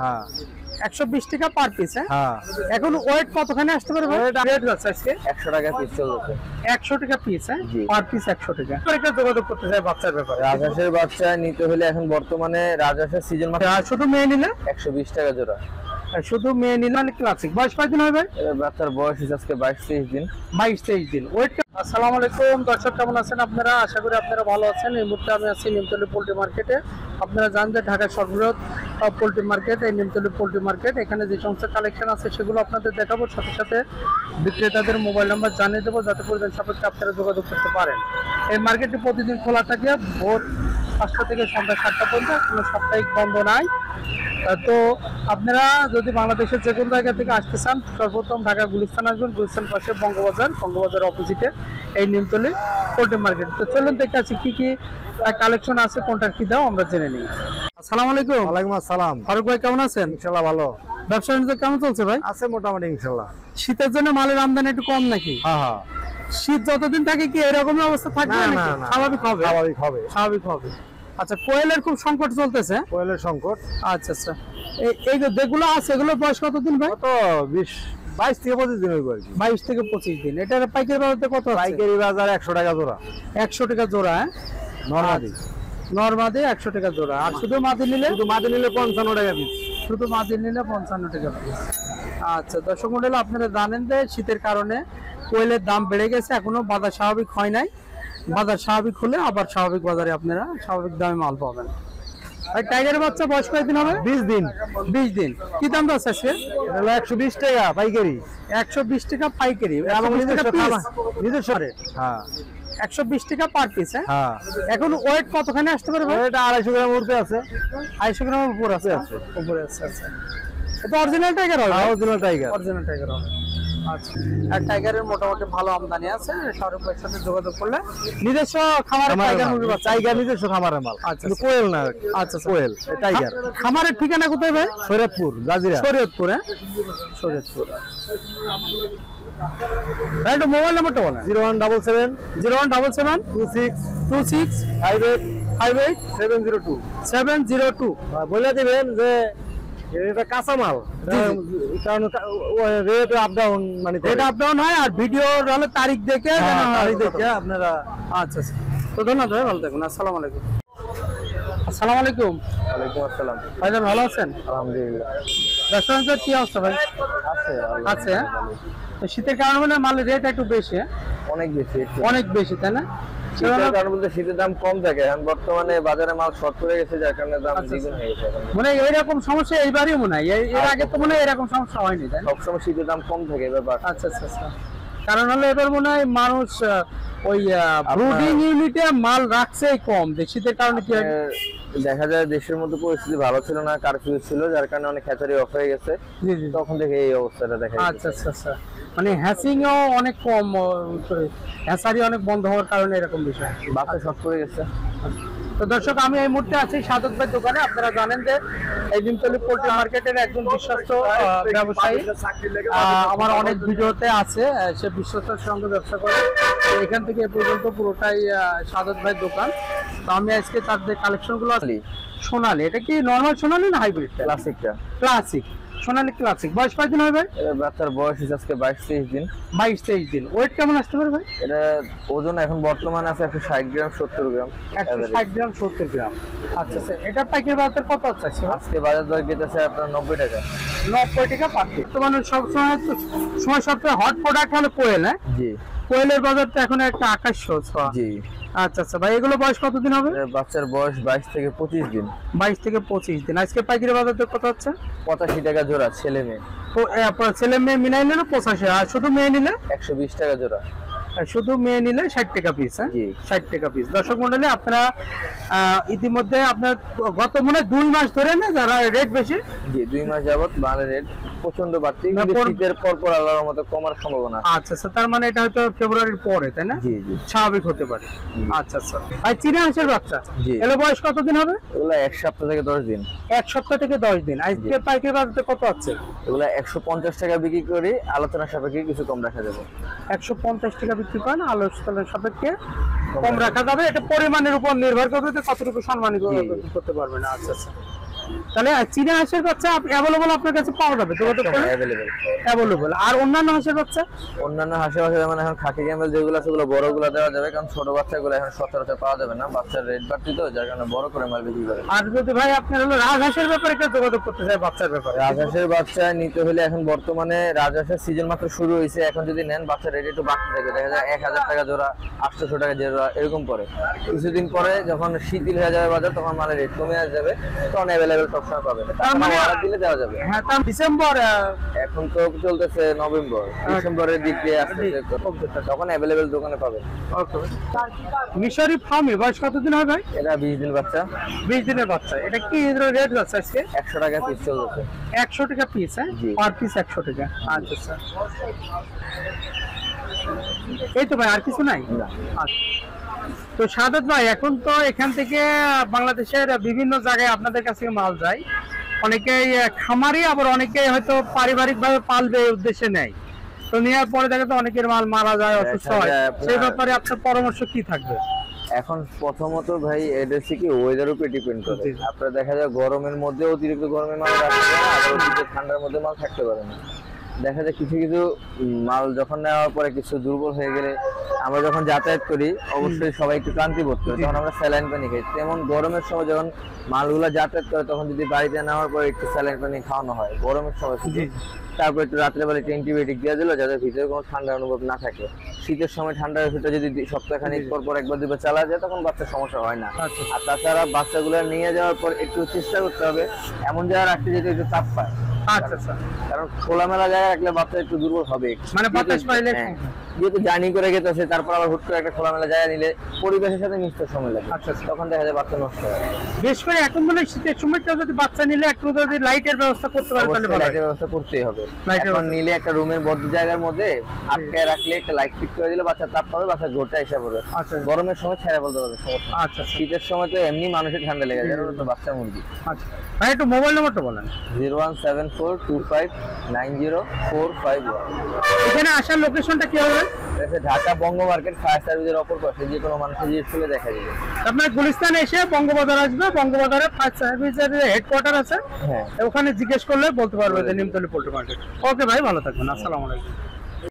হ্যাঁ 120 টাকা per piece. হ্যাঁ এখন ওয়েট কতখানি আসতে পারে ভাই? রেট যাচ্ছে আজকে 100 টাকা পিস চলছে। 100 টাকা পিস। জি। পার পিস 100 টাকা। একটা যোগাযোগ করতে চাই বাচ্চার ব্যাপারে। রাজহাঁসের বাচ্চা নিতে হলে এখন বর্তমানে রাজহাঁসের সিজন মাত্র আর শুধু মেয়ে নিলে 120 টাকা জোড়া। আর শুধু মেয়ে নিলে মানে ক্লাসিক। বয়স কয়দিন হবে ভাই? বাচ্চার বয়স আজকে 22-23 দিন। 22-23 দিন। ওয়েট। আসসালামু আলাইকুম দর্শক, কেমন আছেন আপনারা? আশা করি আপনারা ভালো আছেন। এই মুহূর্তে আমি আছি নিমতলী পোল্ট্রি মার্কেটে। আপনারা জানেন যে ঢাকার সর্ববৃহৎ পোল্ট্রি মার্কেট এই নিমতলী পোল্ট্রি মার্কেট। এখানে যে সমস্ত কালেকশন আছে সেগুলো আপনাদের দেখাবো, সাথে সাথে বিক্রেতাদের মোবাইল নাম্বার জানিয়ে দেবো যাতে প্রয়োজন সাপেক্ষে আপনারা যোগাযোগ করতে পারেন। এই মার্কেটটি প্রতিদিন খোলা থাকে ভোর 5টা থেকে সন্ধ্যা 7টা পর্যন্ত, কোনো সাপ্তাহিক বন্ধ নাই। তো আপনারা যদি বাংলাদেশের যে কোনো জায়গা থেকে আসতে চান, সর্বপ্রথম ঢাকা গুলিস্তান আসবেন। গুলিস্তান পাশে বঙ্গবাজার অপোজিটে এই নিমতলী পোল্ট্রি মার্কেট। তো চলুন দেখতে আছি কি কি কালেকশন আছে, কোনটার কি দাও আমরা জেনে নিই। আসসালামু আলাইকুম। ওয়ালাইকুম আসসালাম। ফারুক ভাই কেমন আছেন? ইনশাআল্লাহ ভালো। ব্যবসা বাণিজ্য কেমন চলছে ভাই? আছে মোটামুটি ইনশাআল্লাহ। শীতের জন্য মালের আমদানি একটু কম নাকি? হ্যাঁ হ্যাঁ। শীত যতদিন থাকে কি এরকম অবস্থা থাকবে? না, না। স্বাভাবিক হবে। স্বাভাবিক হবে। আচ্ছা, কোয়েলের খুব সংকট চলতেছে। কোয়েলের সংকট। আচ্ছা আচ্ছা, এই যেগুলো আছে এগুলো বয়স কতদিন ভাই? তো 22 থেকে 25 দিন হইব আর কি। 22 থেকে 25 দিন। এটার পাইকারি বাজারে কত আছে? পাইকারি বাজার 100 টাকা জোড়া। 100 টাকা জোড়া। নরমাদি। নরমাদি 100 টাকা জোড়া। আর শুধু মাদি নিলে? শুধু মাদি নিলে 55 টাকা পিস। শুধু মাদি নিলে 55 টাকা পিস। আচ্ছা দর্শক মণ্ডলী, আপনারা জানেন যে শীতের কারণে কোয়েলের দাম বেড়ে গেছে, এখনো বাজার স্বাভাবিক হয় নাই। বাজার স্বাভাবিক হলে আবার স্বাভাবিক বাজারে আপনারা স্বাভাবিক দামে মাল পাবেন। আর টাইগারের বাচ্চা বয়স কয়দিন হবে? 20 দিন। 20 দিন। কি দাম আছে আজকে? এটা হলো 120 টাকা পাইকারি। 120 টাকা পাইকারি এবং 120 টাকা পিস। নিজস্ব রেট। হ্যাঁ 120 টাকা পার পিস। হ্যাঁ। এখন ওয়েট কতখানি আসতে পারে ভাই? এটা 250 গ্রাম উঠতে আছে। 250 গ্রামের উপর আছে। উপরে আছে। আচ্ছা, এটা অরিজিনাল টাইগার হবে? Original tiger. অরিজিনাল টাইগার হবে। আচ্ছা, আর টাইগারের মোটামুটি ভালো আমদানি আছে। শাহরুখ ভাইয়ের সাথে যোগাযোগ করলে নিজস্ব খামারের টাইগার মুরগি বাচ্চা। টাইগার নিজস্ব খামারের মাল। আচ্ছা, কিন্তু কোয়েল না। আচ্ছা কোয়েল টাইগার। খামারের ঠিকানা কোথায় ভাই? শরীয়তপুর জাজিরা। শরীয়তপুর। শরীয়তপুর। ভাই একটু মোবাইল নাম্বারটা বলেন। 0177 0177 26 26 58 58 702। 702। বলে দিবেন যে এটা কাঁচা মাল, কারণ রেট আপ ডাউন, মানে রেট আপ ডাউন হয়। আর ভিডিও হলে তারিখ দেখে দেখে আপনারা। আচ্ছা আচ্ছা, তো ধন্যবাদ ভাই, ভালো থাকুন। আসসালামু আলাইকুম। আসসালামু আলাইকুম। ওয়ালাইকুম আসসালাম। ভাইজান ভালো আছেন? আলহামদুলিল্লাহ। ব্যবসার কি অবস্থা ভাই? আছে আছে। তো শীতের কারণে মানে মালের রেট একটু বেশি। অনেক বেশি। অনেক বেশি, তাই না? শীতের কারণে বলতে শীতের দাম কম থাকে, এখন বর্তমানে বাজারে মাল শর্ট পড়ে গেছে, যার কারণে দাম দ্বিগুণ হয়ে গেছে। মানে এইরকম সমস্যা এইবারই মনে হয়, এর আগে তো মনে হয় এরকম সমস্যা হয়নি, তাই না? সবসময় শীতের দাম কম থাকে ব্যাপার। আচ্ছা আচ্ছা আচ্ছা, কারণ হলো এবার মনে হয় মানুষ ওই ব্রুডিং ইউনিটে মাল রাখছে কম। শীতের কারণে কি দেখা যায় দেশের মধ্যে পরিস্থিতি ভালো ছিল না, কারফিউ ছিল, যার কারণে অনেক হ্যাচারি অফ হয়ে গেছে। জি জি, তখন থেকে এই অবস্থাটা দেখা যায়। আচ্ছা আচ্ছা আচ্ছা, মানে হ্যাচিংও অনেক কম, হ্যাচারি অনেক বন্ধ হওয়ার কারণে এরকম বিষয়, বাচ্চা শর্ট পড়ে গেছে। তো দর্শক, আমি এই মুহূর্তে আছি সাদত ভাই দোকানে। আপনারা জানেন যে এই নিমতলী পোল্ট্রি মার্কেটের একজন বিশ্বস্ত ব্যবসায়ী, আমার অনেক ভিডিওতে আছে, সে বিশ্বস্তের সঙ্গে ব্যবসা করে। এখান থেকে এ পর্যন্ত পুরোটাই সাদত ভাই দোকান। তো আমি আজকে তাদের কালেকশন গুলো আসলি সোনালি। এটা কি নর্মাল সোনালি না হাইব্রিড? ক্লাসিকটা। ক্লাসিক সোনালি ক্লাসিক। বয়স কয়দিন হবে ভাই? বাচ্চার বয়স আজকে 22-23 দিন। 22-23 দিন। ওয়েট কেমন আসতে পারে ভাই? এটা ওজন এখন বর্তমানে আছে 160 গ্রাম 70 গ্রাম। 160 গ্রাম 70 গ্রাম। আচ্ছা আচ্ছা, এটা পাইকারি বাজার কত আছে আজকে? বাজার দর যেতেছে আপনার 90 টাকা। 90 টাকা পাচ্ছি। তো মানে সবসময় সবচেয়ে হট প্রোডাক্ট হলো কোয়েল। হ্যাঁ জি। কোয়েলের বাজারটা এখন একটা আকাশ ছোঁয়া। জি। আচ্ছা আচ্ছা ভাই, এগুলো বয়স কতদিন হবে? বাচ্চার বয়স 22 থেকে 25 দিন। 22 থেকে 25 দিন। আজকে পাইকারি বাজার দর কত হচ্ছে? 85 টাকা জোড়া ছেলে মেয়ে। ছেলে মেয়ে মিলাই নিলে 85, আর শুধু মেয়ে নিলে 120 টাকা জোড়া। শুধু মেয়ে নিলে 60 টাকা পিস। হ্যাঁ, 60 টাকা পিস। দর্শক মন্ডলী, আপনারা ইতিমধ্যে আপনার গত মনে 2 মাস ধরে না যারা রেট বেশি? জি, 2 মাস যাবত মালের রেট প্রচন্ড বাড়তি, কিন্তু শীতের পর আল্লাহর মতো কমার সম্ভাবনা। আচ্ছা আচ্ছা, তার মানে এটা হয়তো ফেব্রুয়ারির পরে, তাই না? জি জি, স্বাভাবিক হতে পারে। আচ্ছা আচ্ছা ভাই, চীনা হাঁসের বাচ্চা জি, এর বয়স কতদিন হবে? এগুলা 1 সপ্তাহ থেকে 10 দিন। 1 সপ্তাহ থেকে 10 দিন। আজকে পাইকারি বাজারে কত আছে? এগুলা 150 টাকা বিক্রি করি, আলোচনা সাপেক্ষে কিছু কম রাখা যাবে। 150 টাকা বিক্রি করেন, আলোচনার সাপেক্ষে কম রাখা যাবে। এটা পরিমাণের উপর নির্ভর করবে যে কতটুকু সম্মানিত করতে পারবে না। আচ্ছা আচ্ছা, তাহলে চীনা হাঁসের বাচ্চা অ্যাভেলেবল আপনার কাছে পাওয়া যাবে যোগাযোগ করে? অ্যাভেলেবল। আর অন্যান্য হাঁসের বাচ্চা? অন্যান্য হাঁসের বাচ্চা যেমন এখন খাকি ক্যামেল যেগুলো আছে ওগুলো বড়গুলো দেওয়া যাবে, কারণ ছোট বাচ্চাগুলো এখন সচরাচর পাওয়া যাবে না, বাচ্চার রেট বাড়তি তো, যার কারণে বড় করে মাল বিক্রি করে। আর যদি ভাই আপনার হলো রাজহাঁসের ব্যাপারে কেউ যোগাযোগ করতে চায় বাচ্চার ব্যাপারে? রাজহাঁসের বাচ্চা নিতে হলে এখন বর্তমানে রাজহাঁসের সিজন মাত্র শুরু হয়েছে, এখন যদি নেন বাচ্চার রেট একটু বাড়তে থাকবে, দেখা যায় 1000 টাকা জোড়া, 800 টাকা জোড়া এরকম পরে। কিছুদিন পরে যখন শিথিল হয়ে যাবে বাজার, তখন মালের রেট কমে যাবে, তখন অ্যাভেলেবেল সবসময় পাবে, অর্ডার দিলে দেওয়া যাবে। হ্যাঁ, তার ডিসেম্বর এখন তো চলতেছে নভেম্বর, ডিসেম্বরের দিক দিয়ে আসতে তখন অ্যাভেলেবেল দোকানে পাবে। মিশরি ফার্মে বয়স কতদিন হয় ভাই? এটা 20 দিন বাচ্চা। 20 দিনের বাচ্চা। এটা কি রেট যাচ্ছে আজকে? 100 টাকা পিস চলছে। 100 টাকা পিস? হ্যাঁ, পার পিস 100 টাকা। আচ্ছা স্যার, এই তো ভাই, আর কিছু নাই? না। আচ্ছা, তো সাদাত ভাই, এখন তো এখান থেকে বাংলাদেশের বিভিন্ন জায়গায় আপনাদের কাছে মাল যায়, অনেকেই খামারি, আবার অনেকেই হয়তো পারিবারিক ভাবে পালবে এই উদ্দেশ্যে নেয়, তো নেওয়ার পরে দেখা তো অনেকের মাল মারা যায়, অসুস্থ হয়, সেই ব্যাপারে আপনার পরামর্শ কি থাকবে? এখন প্রথমত ভাই এটা হচ্ছে কি ওয়েদার উপরে ডিপেন্ড করে। আপনার দেখা যায় গরমের মধ্যে অতিরিক্ত গরমের মাল রাখতে পারে না, আবার অতিরিক্ত ঠান্ডার মধ্যে মাল থাকতে পারে না। দেখা যায় কিছু কিছু মাল যখন নেওয়ার পরে কিছু দুর্বল হয়ে গেলে, আমরা যখন যাতায়াত করি অবশ্যই সবাই একটু ক্লান্তি বোধ করি, তখন আমরা স্যালাইন পানি খাই। তেমন গরমের সময় যখন মালগুলো যাতায়াত করে, তখন যদি বাড়িতে নেওয়ার পরে একটু স্যালাইন পানি খাওয়ানো হয় গরমের সময়, তারপর একটু রাত্রেবেলা একটু অ্যান্টিবায়োটিক দিয়ে দিল, যাতে ভিতরে কোনো ঠান্ডার অনুভব না থাকে। শীতের সময় ঠান্ডার ওষুধটা যদি সপ্তাহখানিক পর একবার দুবার চালা যায়, তখন বাচ্চার সমস্যা হয় না। আর তাছাড়া বাচ্চাগুলো নিয়ে যাওয়ার পর একটু চেষ্টা করতে হবে এমন জায়গায় রাখতে, যেতে একটু তাপ পায়। আচ্ছা স্যার, কারণ খোলামেলা জায়গায় রাখলে বাচ্চা একটু দুর্বল হবে, মানে বাতাস পাইলে। যেহেতু জার্নি করে গেতেছে, তারপর আবার হুট করে একটা খোলামেলা জায়গা নিলে পরিবেশের সাথে মিশতে সময় লাগে। আচ্ছা, তখন দেখা যায় বাচ্চা নষ্ট হয়। বেশ করে এখন মানে শীতের সময় কেউ যদি বাচ্চা নিলে একটু যদি লাইটের ব্যবস্থা করতে পারে তাহলে ভালো। লাইটের ব্যবস্থা করতেই হবে। এখন নিলে একটা রুমের বদ্ধ জায়গার মধ্যে আটকায় রাখলে, একটা লাইট ফিট করে দিলে বাচ্চা তাপ পাবে, বাচ্চা ঘোরটা এসে পড়বে। আচ্ছা, গরমের সময় ছেড়ে বলতে পারবে সমস্যা। আচ্ছা, শীতের সময় তো এমনি মানুষের ঠান্ডা লেগে যায়, ওটা তো বাচ্চা মুরগি। আচ্ছা ভাই, একটু মোবাইল নাম্বারটা বলেন। 01742590451। এখানে আসার লোকেশনটা কি হবে? ঢাকা বঙ্গ মার্কেট ফায়ার সার্ভিসের অপর পাশে, যে কোনো মানুষের জিজ্ঞেস করলে দেখা যাবে। আপনার গুলিস্তানে এসে বঙ্গবাজার আসবে, বঙ্গবাজারে ফায়ার সার্ভিসের হেডকোয়ার্টার আছে, হ্যাঁ, ওখানে জিজ্ঞেস করলে বলতে পারবে যে নিমতলী পোল্ট্রি মার্কেট। ওকে ভাই, ভালো থাকবেন, আসসালামু আলাইকুম।